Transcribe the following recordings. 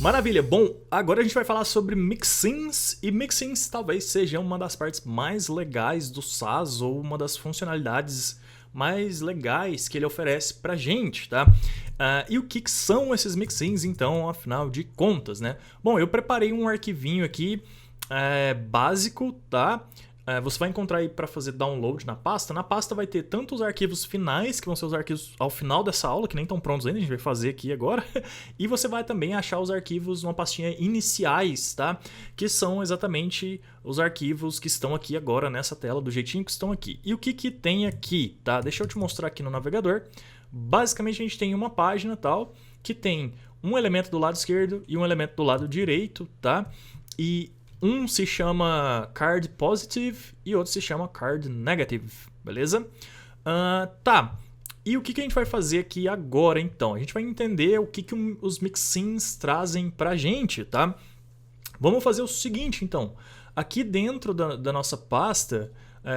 Maravilha, bom, agora a gente vai falar sobre mixins, e mixins talvez seja uma das partes mais legais do SAS, ou uma das funcionalidades mais legais que ele oferece pra gente, tá? E o que são esses mixins, então, afinal de contas, né? Bom, eu preparei um arquivinho aqui básico, tá? Você vai encontrar aí para fazer download na pasta. Na pasta vai ter tanto os arquivos finais, que vão ser os arquivos ao final dessa aula, que nem estão prontos ainda, a gente vai fazer aqui agora. E você vai também achar os arquivos numa pastinha iniciais, tá? Que são exatamente os arquivos que estão aqui agora nessa tela, do jeitinho que estão aqui. E o que tem aqui, tá? Deixa eu te mostrar aqui no navegador. Basicamente a gente tem uma página tal, que tem um elemento do lado esquerdo e um elemento do lado direito, tá? E um se chama card positive e outro se chama card negative, beleza? Tá, e o que a gente vai fazer aqui agora então? A gente vai entender o que os mixins trazem pra gente, tá? Vamos fazer o seguinte então, aqui dentro da nossa pasta,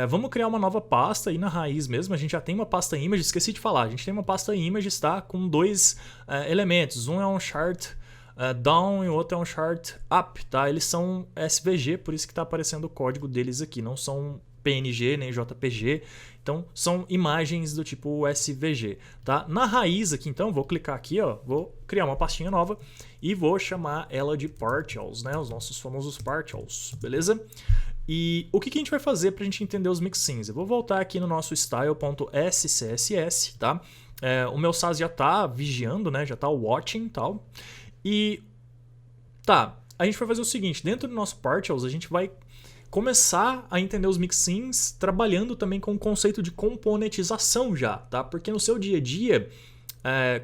vamos criar uma nova pasta aí na raiz mesmo. A gente já tem uma pasta image, esqueci de falar, a gente tem uma pasta images, tá? Com dois elementos, um é um chart down e o outro é um chart up, tá? Eles são SVG, por isso que está aparecendo o código deles aqui, não são PNG nem JPG, então são imagens do tipo SVG, tá? Na raiz aqui, então, vou clicar aqui, ó, vou criar uma pastinha nova e vou chamar ela de partials, né? Os nossos famosos partials, beleza? E o que a gente vai fazer para a gente entender os mixins? Eu vou voltar aqui no nosso style.scss, tá? O meu SAS já está vigiando, né? Já está watching e tal. E tá, a gente vai fazer o seguinte, dentro do nosso partials a gente vai começar a entender os mixins trabalhando também com o conceito de componentização já, tá? Porque no seu dia a dia,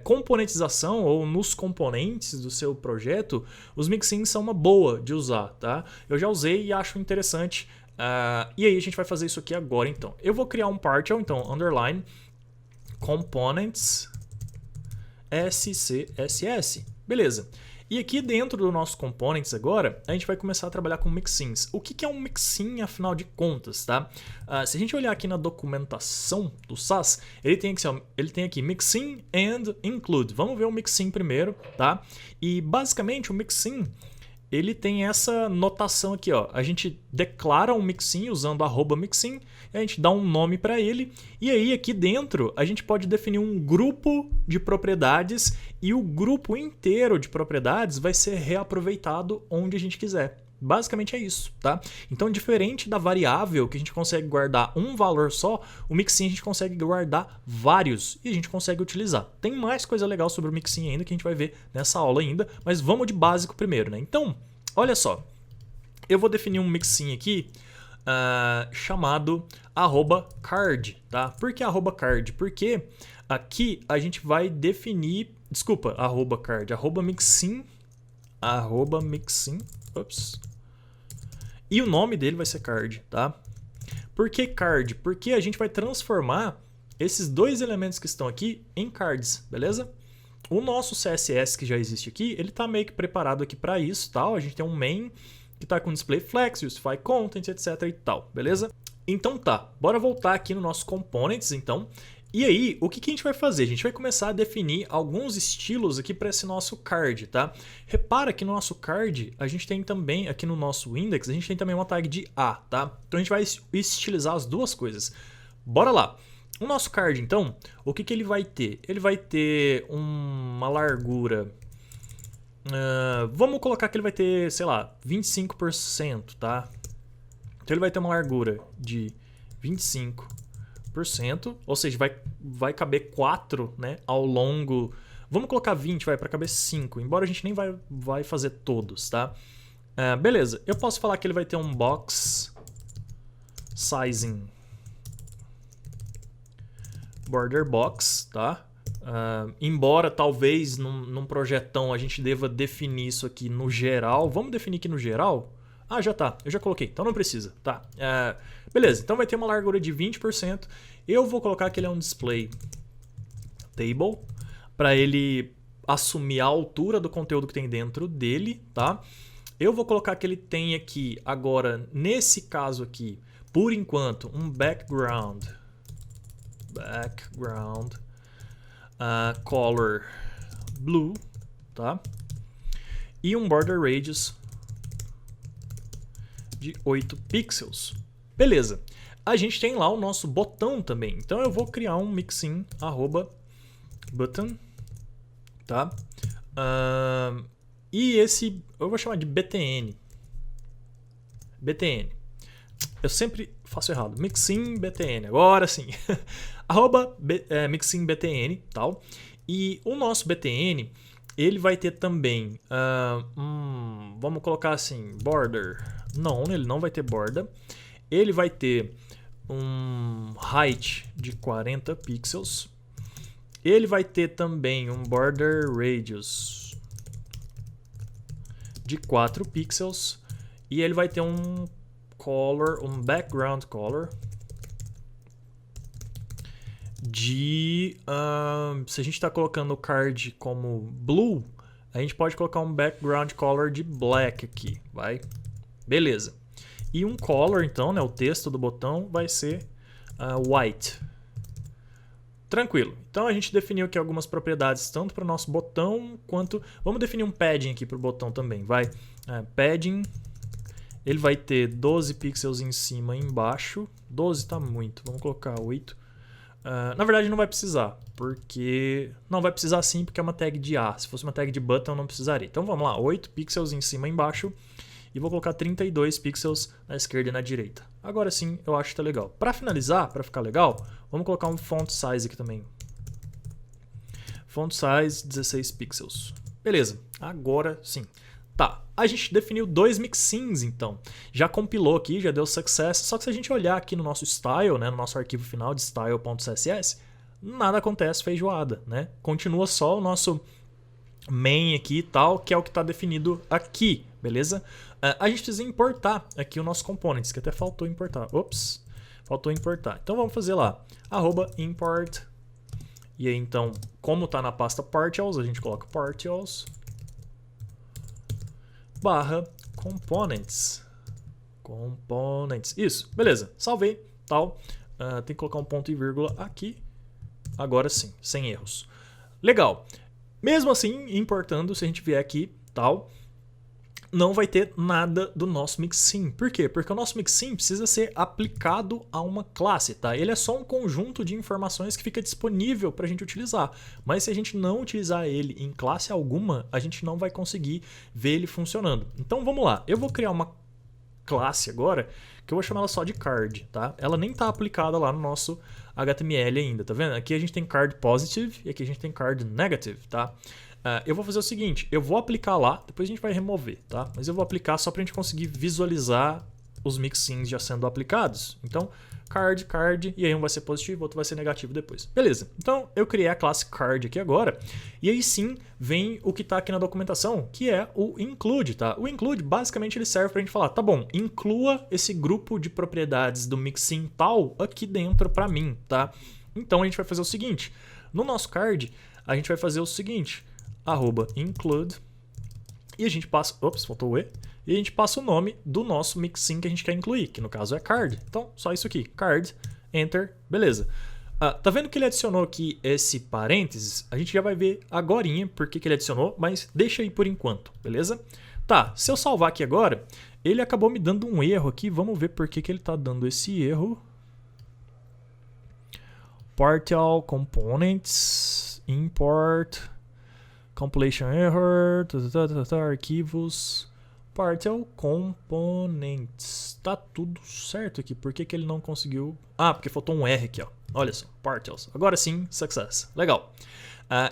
componentização ou nos componentes do seu projeto, os mixins são uma boa de usar, tá? Eu já usei e acho interessante, e aí a gente vai fazer isso aqui agora então. Eu vou criar um partial, então, underline, components, SCSS. Beleza. E aqui dentro do nosso components agora, a gente vai começar a trabalhar com mixins. O que é um mixin, afinal de contas, tá? Se a gente olhar aqui na documentação do SAS, ele tem aqui mixin and include. Vamos ver o mixin primeiro, tá? E basicamente o mixin, ele tem essa notação aqui, ó. A gente declara um mixin usando @mixin, a gente dá um nome para ele, e aí aqui dentro a gente pode definir um grupo de propriedades e o grupo inteiro de propriedades vai ser reaproveitado onde a gente quiser. Basicamente é isso, tá? Então, diferente da variável que a gente consegue guardar um valor só, o mixin a gente consegue guardar vários e a gente consegue utilizar. Tem mais coisa legal sobre o mixin ainda que a gente vai ver nessa aula ainda, mas vamos de básico primeiro, né? Então, olha só, eu vou definir um mixin aqui chamado @card, tá? Por que @card? Porque aqui a gente vai definir, desculpa, @card, @mixin, ups. E o nome dele vai ser card, tá? Por que card? Porque a gente vai transformar esses dois elementos que estão aqui em cards, beleza? O nosso CSS que já existe aqui, ele tá meio que preparado aqui para isso, tal. A gente tem um main que tá com display flex, justify content, etc e tal, beleza? Então tá, bora voltar aqui no nosso components, então. E aí, o que a gente vai fazer? A gente vai começar a definir alguns estilos aqui para esse nosso card, tá? Repara que no nosso card, a gente tem também, aqui no nosso index, a gente tem também uma tag de A, tá? Então a gente vai estilizar as duas coisas. Bora lá! O nosso card, então, o que ele vai ter? Ele vai ter uma largura... vamos colocar que ele vai ter, sei lá, 25%, tá? Então ele vai ter uma largura de 25%, ou seja, vai caber 4, né, ao longo... Vamos colocar 20, vai para caber 5, embora a gente nem vai fazer todos, tá? Beleza, eu posso falar que ele vai ter um box sizing border box, tá? Embora talvez num projetão a gente deva definir isso aqui no geral. Vamos definir aqui no geral? Ah, já tá, eu já coloquei, então não precisa, tá? Beleza, então vai ter uma largura de 20%. Eu vou colocar que ele é um display table, para ele assumir a altura do conteúdo que tem dentro dele, tá? Eu vou colocar que ele tem aqui, agora, nesse caso aqui, por enquanto, um background color blue, tá? e um border radius de 8 pixels. Beleza. A gente tem lá o nosso botão também. Então eu vou criar um mixin @button, tá? E esse eu vou chamar de btn. btn. Eu sempre faço errado. Mixin btn. Agora sim. @mixin btn, tal. E o nosso btn, ele vai ter também, vamos colocar assim, border. Não, ele não vai ter borda. Ele vai ter um height de 40 pixels. Ele vai ter também um border radius de 4 pixels. E ele vai ter um color, um background color de... se a gente está colocando o card como blue, a gente pode colocar um background color de black aqui, vai? Beleza. E um color, então, né, o texto do botão vai ser white. Tranquilo. Então a gente definiu aqui algumas propriedades, tanto para o nosso botão, quanto... Vamos definir um padding aqui para o botão também, vai? Padding, ele vai ter 12 pixels em cima e embaixo. 12 tá muito, vamos colocar 8. Na verdade não vai precisar, porque... Não, vai precisar sim, porque é uma tag de A. Se fosse uma tag de button, não precisaria. Então vamos lá, 8 pixels em cima e embaixo. E vou colocar 32 pixels na esquerda e na direita. Agora sim, eu acho que tá legal. Para finalizar, para ficar legal, vamos colocar um font size aqui também. Font size 16 pixels. Beleza, agora sim. Tá, a gente definiu dois mixins então. Já compilou aqui, já deu success. Só que se a gente olhar aqui no nosso style, né, no nosso arquivo final de style.css, nada acontece feijoada, né? Continua só o nosso main aqui e tal, que é o que está definido aqui, beleza? A gente precisa importar aqui o nosso components, que até faltou importar. Ops, faltou importar. Então vamos fazer lá, @import. E aí então, como está na pasta partials, a gente coloca partials /components. Components. Isso, beleza. Salvei, tal. Tem que colocar um ponto e vírgula aqui. Agora sim, sem erros. Legal. Mesmo assim, importando, se a gente vier aqui, tal, não vai ter nada do nosso mixin. Por quê? Porque o nosso mixin precisa ser aplicado a uma classe, tá? Ele é só um conjunto de informações que fica disponível para a gente utilizar. Mas se a gente não utilizar ele em classe alguma, a gente não vai conseguir ver ele funcionando. Então vamos lá. Eu vou criar uma classe agora, que eu vou chamar ela só de card, tá? Ela nem tá aplicada lá no nosso HTML ainda, tá vendo? Aqui a gente tem card positive e aqui a gente tem card negative, tá? Eu vou fazer o seguinte, eu vou aplicar lá, depois a gente vai remover, tá? Mas eu vou aplicar só pra gente conseguir visualizar os mixins já sendo aplicados. Então, card, e aí um vai ser positivo, outro vai ser negativo depois. Beleza, então eu criei a classe card aqui agora, e aí sim vem o que tá aqui na documentação, que é o include, tá? O include, basicamente, ele serve pra gente falar, tá bom, inclua esse grupo de propriedades do mixin tal aqui dentro pra mim, tá? Então a gente vai fazer o seguinte, no nosso card, a gente vai fazer o seguinte, @include, e a gente passa, ops, faltou o E, e a gente passa o nome do nosso mixin que a gente quer incluir, que no caso é card. Então, só isso aqui, card, enter, beleza. Tá vendo que ele adicionou aqui esse parênteses? A gente já vai ver agorinha por que ele adicionou, mas deixa aí por enquanto, beleza? Tá, se eu salvar aqui agora, ele acabou me dando um erro aqui, vamos ver por que ele tá dando esse erro. Partial components, import, compilation error, arquivos, partial components. Tá tudo certo aqui. Por que ele não conseguiu? Porque faltou um R aqui, ó. Olha só, partials. Agora sim, success. Legal.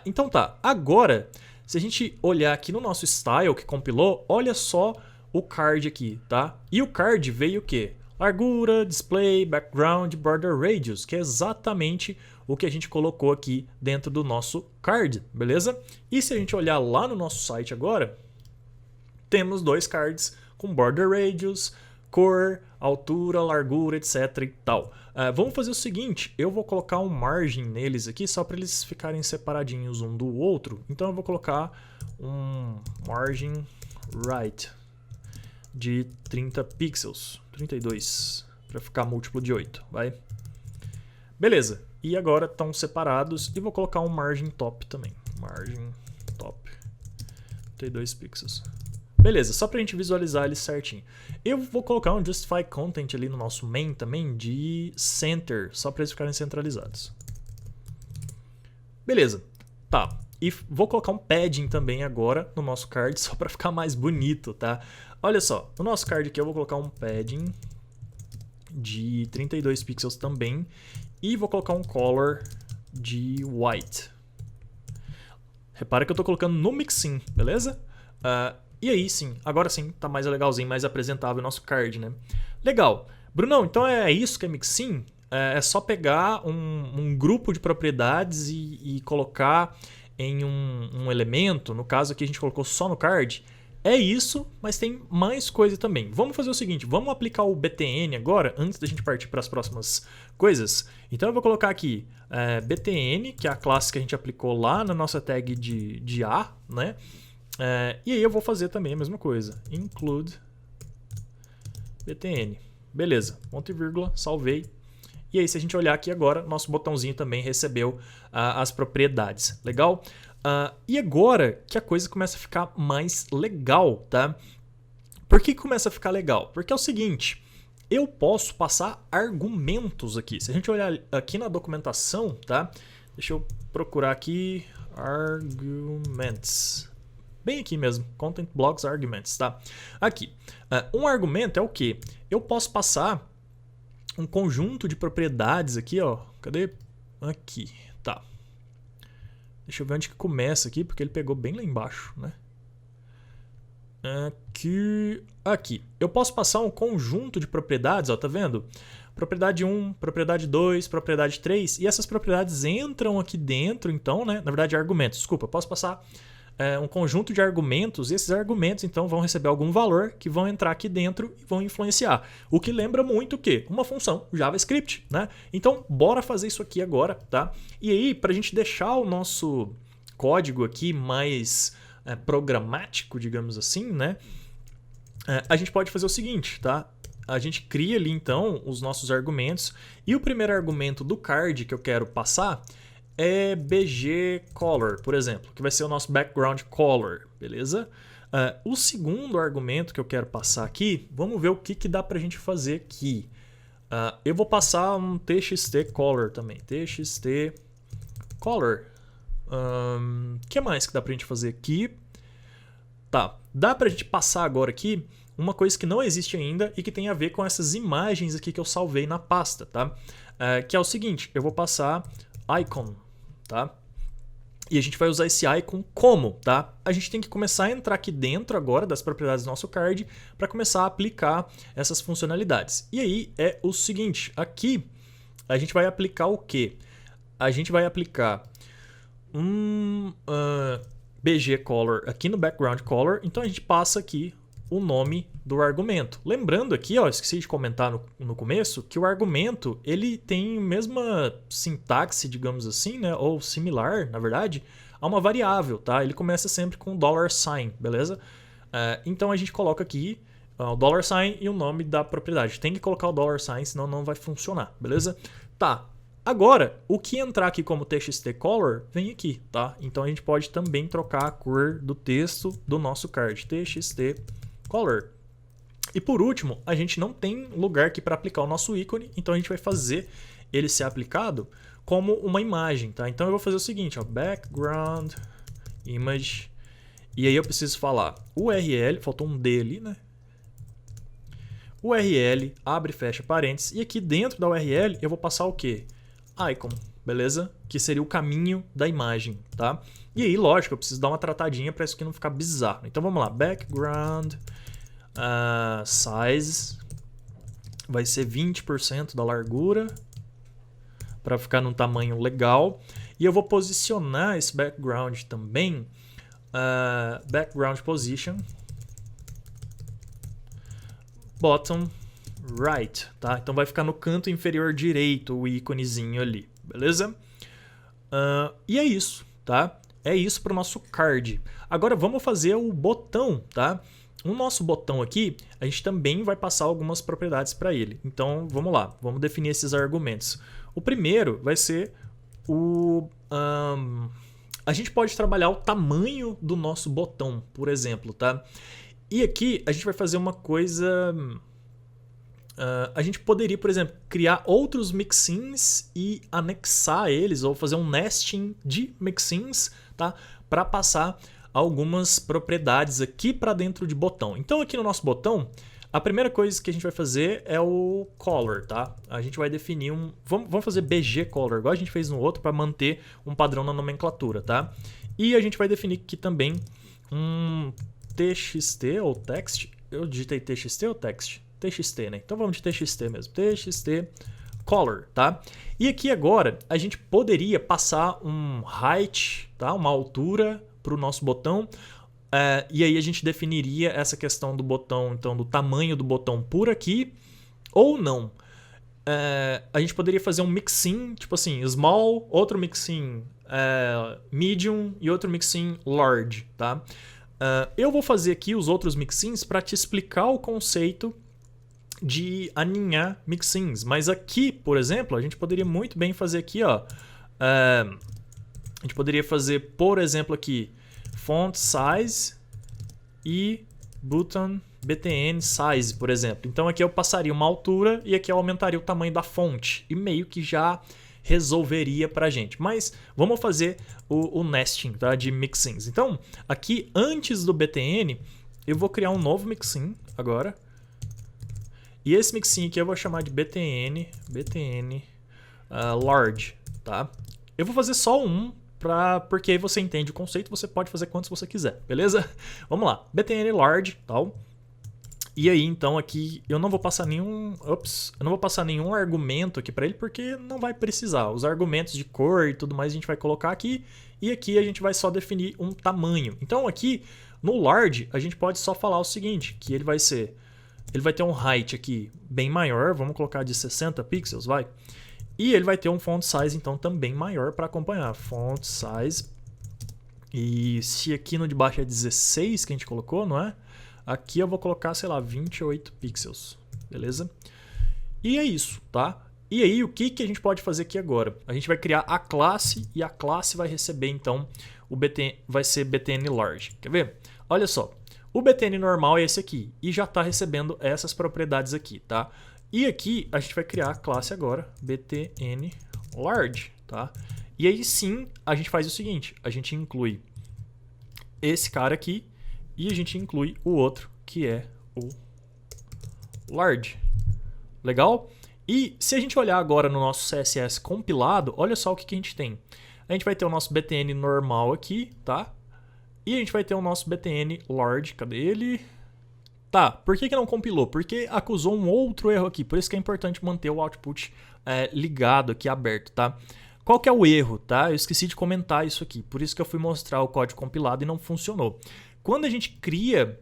Então tá. Agora, se a gente olhar aqui no nosso style que compilou, olha só o card aqui, tá? E o card veio o quê? Largura, display, background, border radius, que é exatamente o que a gente colocou aqui dentro do nosso card, beleza? E se a gente olhar lá no nosso site agora, temos dois cards com border radius, cor, altura, largura, etc e tal. Vamos fazer o seguinte, eu vou colocar um margin neles aqui só para eles ficarem separadinhos um do outro. Então eu vou colocar um margin right de 30 pixels, 32, para ficar múltiplo de 8, vai? Beleza, e agora estão separados e vou colocar um margin top também, margin top 32 pixels. Beleza, só pra gente visualizar ele certinho. Eu vou colocar um Justify Content ali no nosso main também de center, só pra eles ficarem centralizados. Beleza, tá. E vou colocar um padding também agora no nosso card, só pra ficar mais bonito, tá? Olha só, no nosso card aqui eu vou colocar um padding de 32 pixels também. E vou colocar um color de white. Repara que eu tô colocando no mixin, beleza? E aí sim, agora sim, tá mais legalzinho, mais apresentável o nosso card, né? Legal. Brunão, então é isso que é mixin? É só pegar um grupo de propriedades e colocar em um elemento, no caso aqui a gente colocou só no card. É isso, mas tem mais coisa também. Vamos fazer o seguinte, vamos aplicar o btn agora, antes da gente partir para as próximas coisas. Então eu vou colocar aqui btn, que é a classe que a gente aplicou lá na nossa tag de A, né? E aí eu vou fazer também a mesma coisa, include btn. Beleza, ponto e vírgula, salvei. E aí se a gente olhar aqui agora, nosso botãozinho também recebeu as propriedades. Legal? E agora que a coisa começa a ficar mais legal, tá? Por que começa a ficar legal? Porque é o seguinte, eu posso passar argumentos aqui. Se a gente olhar aqui na documentação, tá? Deixa eu procurar aqui, arguments. Bem aqui mesmo, content blocks arguments, tá? Aqui, um argumento é o quê? Eu posso passar um conjunto de propriedades aqui, ó. Cadê? Aqui, tá. Deixa eu ver onde que começa aqui, porque ele pegou bem lá embaixo, né? Aqui. Eu posso passar um conjunto de propriedades, ó, tá vendo? Propriedade 1, propriedade 2, propriedade 3, e essas propriedades entram aqui dentro, então, né? Na verdade, argumentos, desculpa, eu posso passar um conjunto de argumentos, e esses argumentos, então, vão receber algum valor que vão entrar aqui dentro e vão influenciar. O que lembra muito o quê? Uma função JavaScript, né? Então, bora fazer isso aqui agora, tá? E aí, para a gente deixar o nosso código aqui mais programático, digamos assim, né? A gente pode fazer o seguinte, tá? A gente cria ali, então, os nossos argumentos, e o primeiro argumento do card que eu quero passar é BG Color, por exemplo, que vai ser o nosso background color, beleza? O segundo argumento que eu quero passar aqui, vamos ver o que dá pra gente fazer aqui. Eu vou passar um txt color também, txt color. O que mais que dá pra gente fazer aqui? Tá, dá pra gente passar agora aqui uma coisa que não existe ainda e que tem a ver com essas imagens aqui que eu salvei na pasta, tá? Que é o seguinte, eu vou passar icon, tá? E a gente vai usar esse icon como, tá? A gente tem que começar a entrar aqui dentro agora das propriedades do nosso card para começar a aplicar essas funcionalidades. E aí é o seguinte, aqui a gente vai aplicar o quê? A gente vai aplicar BG color aqui no background color, então a gente passa aqui o nome do argumento. Lembrando aqui, ó, esqueci de comentar no começo, que o argumento ele tem a mesma sintaxe, digamos assim, né, ou similar, na verdade, a uma variável, tá? Ele começa sempre com $sign, beleza? Então a gente coloca aqui o $sign e o nome da propriedade. Tem que colocar o $sign, senão não vai funcionar, beleza? Tá. Agora, o que entrar aqui como txt_color vem aqui, tá? Então a gente pode também trocar a cor do texto do nosso card, txt_color. E por último, a gente não tem lugar aqui para aplicar o nosso ícone, então a gente vai fazer ele ser aplicado como uma imagem, tá? Então eu vou fazer o seguinte, ó, background image, e aí eu preciso falar URL, faltou um D ali, né? URL, abre e fecha parênteses, e aqui dentro da URL eu vou passar o quê? Icon, beleza? Que seria o caminho da imagem, tá? E aí, lógico, eu preciso dar uma tratadinha para isso aqui não ficar bizarro. Então vamos lá, background size vai ser 20% da largura para ficar num tamanho legal. E eu vou posicionar esse background também, background position bottom right, tá? Então vai ficar no canto inferior direito o íconezinho ali, beleza? E é isso, tá? É isso para o nosso card. Agora vamos fazer o botão, tá? O nosso botão aqui, a gente também vai passar algumas propriedades para ele. Então vamos lá, vamos definir esses argumentos. O primeiro vai ser a a gente pode trabalhar o tamanho do nosso botão, por exemplo, tá? E aqui a gente vai fazer uma coisa... a gente poderia, por exemplo, criar outros mixins e anexar eles, ou fazer um nesting de mixins, tá? Para passar algumas propriedades aqui para dentro de botão. Então aqui no nosso botão, a primeira coisa que a gente vai fazer é o color, tá? A gente vai definir um... Vamos fazer BG color, igual a gente fez no outro, para manter um padrão na nomenclatura, tá? E a gente vai definir aqui também um txt ou text. Eu digitei txt ou text? TXT, né? Então vamos de TXT mesmo. TXT color, tá? E aqui agora a gente poderia passar um height, tá? Uma altura para o nosso botão. E aí a gente definiria essa questão do botão, então do tamanho do botão por aqui, ou não. A gente poderia fazer um mixin, tipo assim, small, outro mixin medium e outro mixin large, tá? Eu vou fazer aqui os outros mixins para te explicar o conceito de aninhar mixins, mas aqui, por exemplo, a gente poderia muito bem fazer aqui, ó, a gente poderia fazer, por exemplo, aqui font size e button btn size, por exemplo. Então aqui eu passaria uma altura e aqui eu aumentaria o tamanho da fonte e meio que já resolveria pra gente. Mas vamos fazer o nesting, tá, de mixins. Então aqui antes do btn eu vou criar um novo mixin agora. E esse mixin aqui eu vou chamar de btn large, tá? Eu vou fazer só um, porque aí você entende o conceito, você pode fazer quantos você quiser, beleza? Vamos lá, btn large, tal. E aí então aqui eu não vou passar nenhum, eu não vou passar nenhum argumento aqui para ele, porque não vai precisar. Os argumentos de cor e tudo mais a gente vai colocar aqui, e aqui a gente vai só definir um tamanho. Então aqui no large a gente pode só falar o seguinte, que ele vai ter um height aqui bem maior, vamos colocar de 60 pixels, vai. E ele vai ter um font size, então, também maior para acompanhar. Font size. E se aqui no de baixo é 16 que a gente colocou, não é? Aqui eu vou colocar, sei lá, 28 pixels, beleza? E é isso, tá? E aí, o que a gente pode fazer aqui agora? A gente vai criar a classe e a classe vai receber, então, vai ser btn large. Quer ver? Olha só. O btn normal é esse aqui e já está recebendo essas propriedades aqui, tá? E aqui a gente vai criar a classe agora, btn large, tá? E aí sim a gente faz o seguinte, a gente inclui esse cara aqui e a gente inclui o outro que é o large. Legal? E se a gente olhar agora no nosso CSS compilado, olha só o que a gente tem. A gente vai ter o nosso btn normal aqui, tá? E a gente vai ter o nosso btn large, cadê ele? Tá, por que não compilou? Porque acusou um outro erro aqui, por isso que é importante manter o output ligado aqui, aberto, tá? Qual que é o erro, tá? Eu esqueci de comentar isso aqui, por isso que eu fui mostrar o código compilado e não funcionou. Quando a gente cria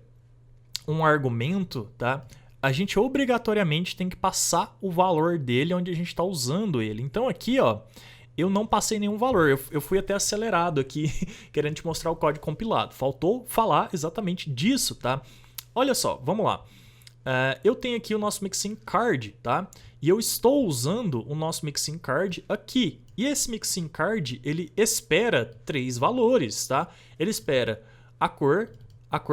um argumento, tá? A gente obrigatoriamente tem que passar o valor dele onde a gente está usando ele. Então aqui, ó, eu não passei nenhum valor, eu fui até acelerado aqui, querendo te mostrar o código compilado. Faltou falar exatamente disso, tá? Olha só, vamos lá. Eu tenho aqui o nosso mixin card, tá? E eu estou usando o nosso mixin card aqui. E esse mixin card, ele espera 3 valores, tá? Ele espera a cor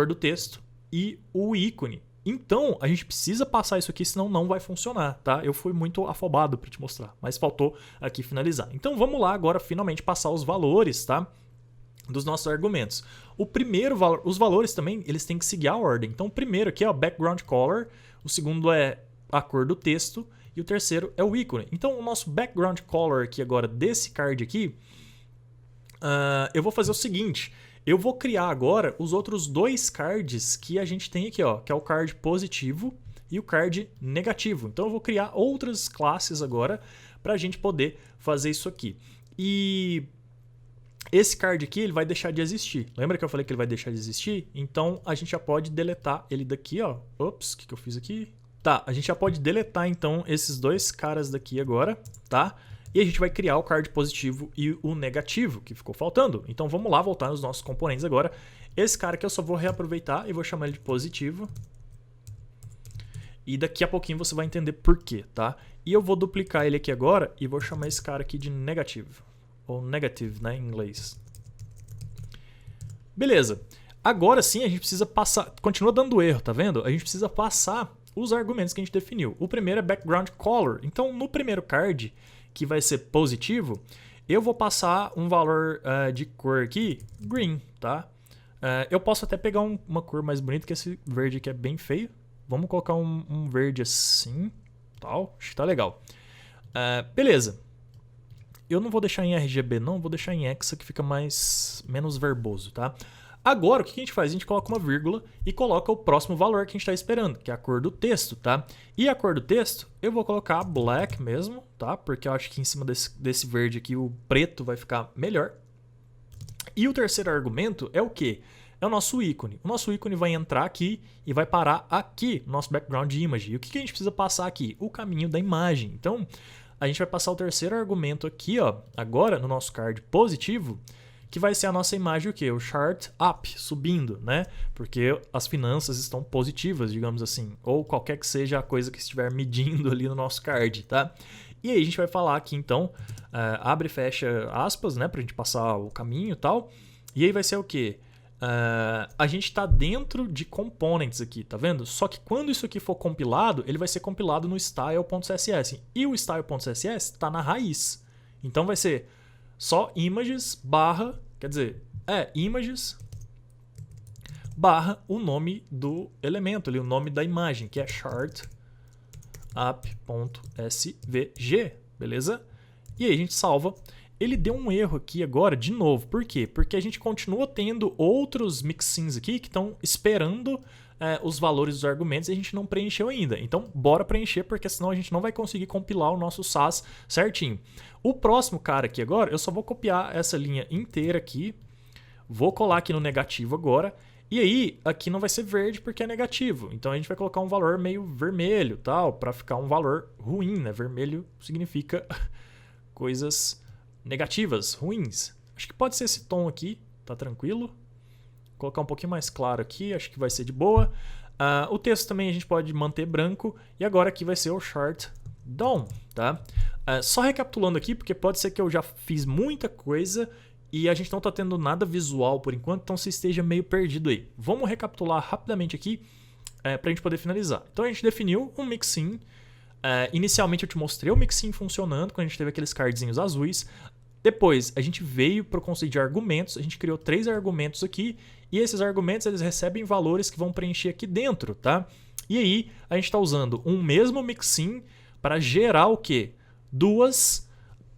do texto e o ícone. Então, a gente precisa passar isso aqui, senão não vai funcionar, tá? Eu fui muito afobado para te mostrar, mas faltou aqui finalizar. Então, vamos lá agora finalmente passar os valores, tá? Dos nossos argumentos. O primeiro valor, os valores também, eles têm que seguir a ordem. Então, o primeiro aqui é o background color, o segundo é a cor do texto e o terceiro é o ícone. Então, o nosso background color aqui agora desse card aqui, eu vou fazer o seguinte, eu vou criar agora os outros 2 cards que a gente tem aqui, ó, que é o card positivo e o card negativo. Então, eu vou criar outras classes agora para a gente poder fazer isso aqui. E esse card aqui, ele vai deixar de existir. Lembra que eu falei que ele vai deixar de existir? Então, a gente já pode deletar ele daqui, ó. Ops, o que eu fiz aqui? Tá, a gente já pode deletar, então, esses 2 caras daqui agora, tá? E a gente vai criar o card positivo e o negativo, que ficou faltando. Então, vamos lá, voltar nos nossos componentes agora. Esse cara aqui eu só vou reaproveitar e vou chamar ele de positivo. E daqui a pouquinho você vai entender por quê, tá? E eu vou duplicar ele aqui agora e vou chamar esse cara aqui de negativo. Ou negative, né, em inglês. Beleza. Agora sim a gente precisa passar, continua dando erro, tá vendo? A gente precisa passar os argumentos que a gente definiu. O primeiro é background color. Então no primeiro card, que vai ser positivo, eu vou passar um valor de cor aqui, green, tá? Eu posso até pegar uma cor mais bonita, que esse verde aqui é bem feio. Vamos colocar um verde assim, tal, acho que tá legal. Beleza. Eu não vou deixar em RGB não, vou deixar em hexa que fica menos verboso, tá? Agora, o que a gente faz? A gente coloca uma vírgula e coloca o próximo valor que a gente está esperando, que é a cor do texto, tá? E a cor do texto, eu vou colocar black mesmo, tá? Porque eu acho que em cima desse verde aqui, o preto vai ficar melhor. E o terceiro argumento é o quê? É o nosso ícone. O nosso ícone vai entrar aqui e vai parar aqui, no nosso background image. E o que a gente precisa passar aqui? O caminho da imagem. Então, a gente vai passar o terceiro argumento aqui, ó, agora no nosso card positivo, que vai ser a nossa imagem o quê? O chart up, subindo, né? Porque as finanças estão positivas, digamos assim, ou qualquer que seja a coisa que estiver medindo ali no nosso card, tá? E aí a gente vai falar aqui então, abre e fecha aspas, né, pra gente passar o caminho e tal. E aí vai ser o quê? A gente está dentro de components aqui, tá vendo? Só que quando isso aqui for compilado, ele vai ser compilado no style.css. E o style.css está na raiz. Então vai ser só images barra, quer dizer, images barra o nome do elemento ali, o nome da imagem, que é chart app.svg, beleza? E aí a gente salva. Ele deu um erro aqui agora, de novo. Por quê? Porque a gente continua tendo outros mixins aqui que estão esperando os valores dos argumentos e a gente não preencheu ainda. Então, bora preencher, porque senão a gente não vai conseguir compilar o nosso SAS certinho. O próximo cara aqui agora, eu só vou copiar essa linha inteira aqui. Vou colar aqui no negativo agora. E aí, aqui não vai ser verde porque é negativo. Então, a gente vai colocar um valor meio vermelho, tal, para ficar um valor ruim, né? Vermelho significa coisas negativas, ruins. Acho que pode ser esse tom aqui, tá tranquilo. Vou colocar um pouquinho mais claro aqui, acho que vai ser de boa. O texto também a gente pode manter branco. E agora aqui vai ser o chart down, tá? Só recapitulando aqui, porque pode ser que eu já fiz muita coisa e a gente não tá tendo nada visual por enquanto, então você esteja meio perdido aí. Vamos recapitular rapidamente aqui pra gente poder finalizar. Então a gente definiu um mixin. Inicialmente eu te mostrei o mixin funcionando quando a gente teve aqueles cardzinhos azuis. Depois a gente veio para o conceito de argumentos, a gente criou 3 argumentos aqui e esses argumentos eles recebem valores que vão preencher aqui dentro, tá? E aí a gente está usando um mesmo mixin para gerar o quê? 2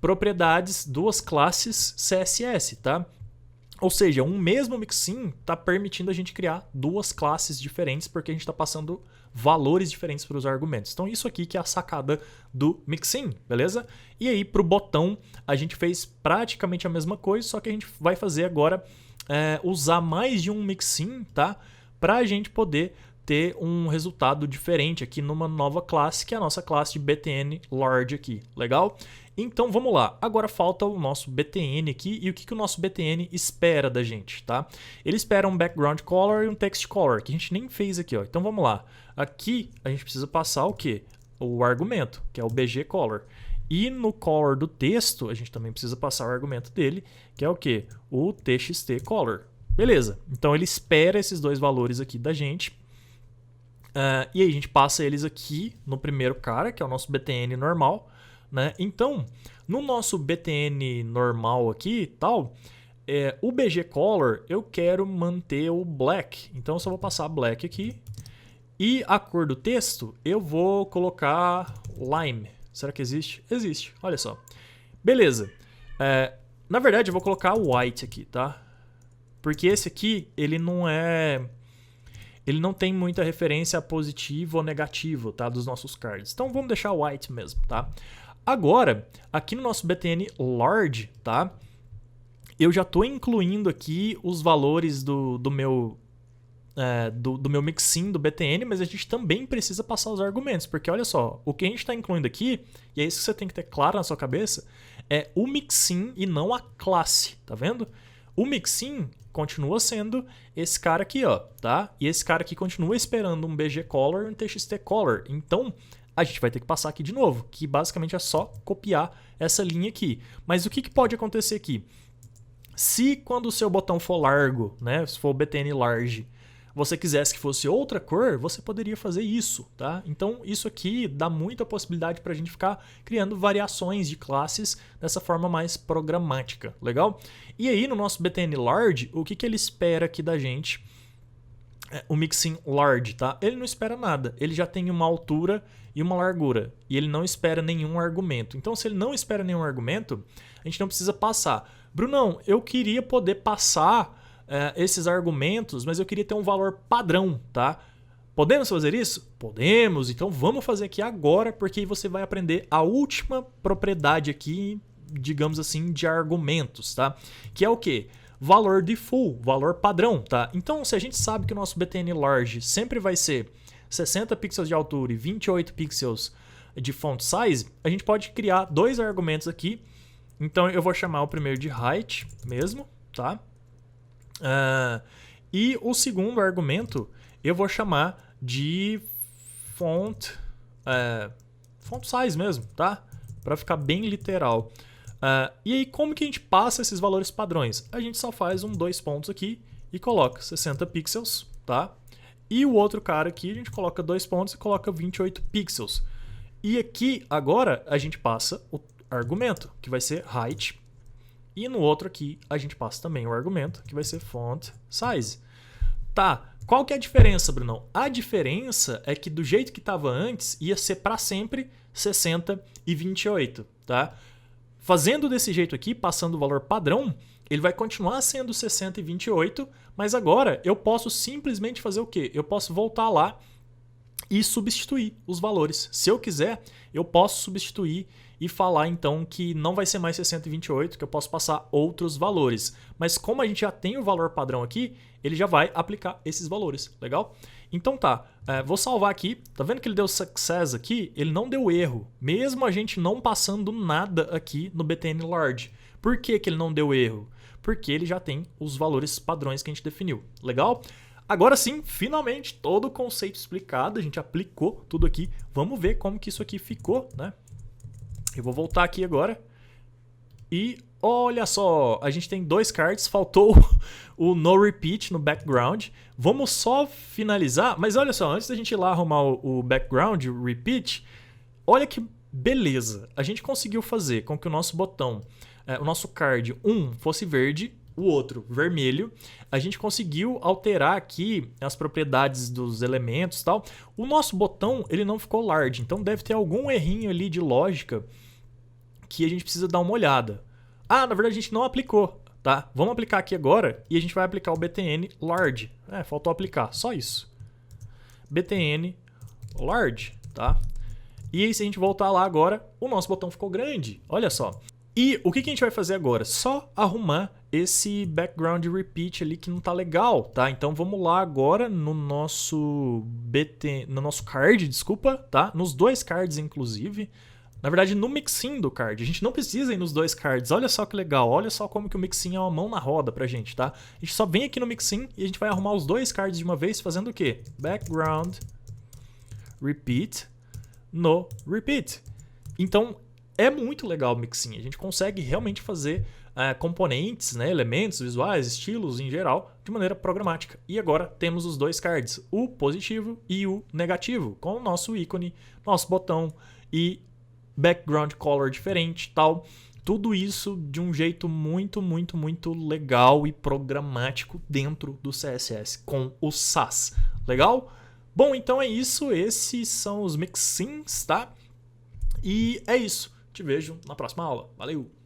propriedades, 2 classes CSS, tá? Ou seja, um mesmo mixin está permitindo a gente criar 2 classes diferentes porque a gente está passando valores diferentes para os argumentos. Então isso aqui que é a sacada do mixin, beleza? E aí para o botão a gente fez praticamente a mesma coisa, só que a gente vai fazer agora usar mais de um mixin, tá? Para a gente poder ter um resultado diferente aqui numa nova classe, que é a nossa classe de btn large aqui, legal? Então vamos lá, agora falta o nosso btn aqui e o que o nosso btn espera da gente, tá? Ele espera um background color e um text color, que a gente nem fez aqui, ó. Então vamos lá, aqui a gente precisa passar o quê? O argumento, que é o bg color. E no color do texto, a gente também precisa passar o argumento dele, que é o quê? O txt color. Beleza, então ele espera esses 2 valores aqui da gente. E aí a gente passa eles aqui no primeiro cara, que é o nosso btn normal, né? Então, no nosso btn normal aqui tal, o bg color eu quero manter o black, então eu só vou passar black aqui. E a cor do texto eu vou colocar lime. Será que existe? Existe, olha só. Beleza. Na verdade eu vou colocar white aqui, tá? Porque esse aqui, ele não tem muita referência a positivo ou negativo, tá? Dos nossos cards. Então vamos deixar white mesmo, tá? Agora, aqui no nosso btn large, tá? Eu já estou incluindo aqui os valores do meu mixin do btn, mas a gente também precisa passar os argumentos, porque olha só, o que a gente está incluindo aqui, e é isso que você tem que ter claro na sua cabeça, é o mixin e não a classe, tá vendo? O mixin continua sendo esse cara aqui, ó, tá? E esse cara aqui continua esperando um bg color e um txt color. Então, a gente vai ter que passar aqui de novo, que basicamente é só copiar essa linha aqui. Mas o que pode acontecer aqui? Se quando o seu botão for largo, né, se for o BTN large, você quisesse que fosse outra cor, você poderia fazer isso, tá? Então isso aqui dá muita possibilidade para a gente ficar criando variações de classes dessa forma mais programática, legal? E aí no nosso BTN large, o que ele espera aqui da gente? O mixin large, tá? Ele não espera nada, ele já tem uma altura e uma largura, e ele não espera nenhum argumento. Então se ele não espera nenhum argumento, a gente não precisa passar. Brunão, eu queria poder passar esses argumentos, mas eu queria ter um valor padrão, tá? Podemos fazer isso? Podemos, então vamos fazer aqui agora, porque aí você vai aprender a última propriedade aqui, digamos assim, de argumentos, tá? Que é o quê? Valor default, valor padrão, tá? Então, se a gente sabe que o nosso BTN large sempre vai ser 60 pixels de altura e 28 pixels de font size, a gente pode criar dois argumentos aqui. Então, eu vou chamar o primeiro de height mesmo, tá? E o segundo argumento eu vou chamar de font size mesmo, tá? Para ficar bem literal. E aí, como que a gente passa esses valores padrões? A gente só faz dois pontos aqui e coloca 60 pixels, tá? E o outro cara aqui, a gente coloca 2 pontos e coloca 28 pixels. E aqui, agora, a gente passa o argumento, que vai ser height. E no outro aqui, a gente passa também o argumento, que vai ser font size. Tá, qual que é a diferença, Brunão? A diferença é que do jeito que estava antes, ia ser para sempre 60 e 28, tá? Fazendo desse jeito aqui, passando o valor padrão, ele vai continuar sendo 60 e 28, mas agora eu posso simplesmente fazer o quê? Eu posso voltar lá e substituir os valores. Se eu quiser, eu posso substituir e falar então que não vai ser mais 60 e 28, que eu posso passar outros valores. Mas como a gente já tem o valor padrão aqui, ele já vai aplicar esses valores, legal? Então tá, vou salvar aqui, tá vendo que ele deu success aqui? Ele não deu erro, mesmo a gente não passando nada aqui no BTN large. Por que ele não deu erro? Porque ele já tem os valores padrões que a gente definiu, legal? Agora sim, finalmente, todo o conceito explicado, a gente aplicou tudo aqui. Vamos ver como que isso aqui ficou, né? Eu vou voltar aqui agora. E olha só, a gente tem 2 cards, faltou o no repeat no background. Vamos só finalizar, mas olha só, antes da gente ir lá arrumar o background, o repeat, olha que beleza. A gente conseguiu fazer com que o nosso botão, o nosso card, fosse verde, o outro vermelho. A gente conseguiu alterar aqui as propriedades dos elementos e tal. O nosso botão, ele não ficou large, então deve ter algum errinho ali de lógica que a gente precisa dar uma olhada. Na verdade a gente não aplicou, tá? Vamos aplicar aqui agora e a gente vai aplicar o BTN large. Faltou aplicar, só isso. BTN large, tá? E aí se a gente voltar lá agora, o nosso botão ficou grande, olha só. E o que a gente vai fazer agora? Só arrumar esse background repeat ali que não tá legal, tá? Então vamos lá agora no nosso card, desculpa, tá? Nos 2 cards inclusive. Na verdade, no mixin do card. A gente não precisa ir nos 2 cards. Olha só que legal. Olha só como que o mixin é uma mão na roda pra gente, tá? A gente só vem aqui no mixin e a gente vai arrumar os 2 cards de uma vez fazendo o quê? Background repeat no repeat. Então, é muito legal o mixin. A gente consegue realmente fazer componentes, né, elementos visuais, estilos em geral, de maneira programática. E agora temos os 2 cards, o positivo e o negativo, com o nosso ícone, nosso botão e background color diferente, tal. Tudo isso de um jeito muito, muito, muito legal e programático dentro do CSS com o Sass. Legal? Bom, então é isso. Esses são os mixins, tá? E é isso. Te vejo na próxima aula. Valeu!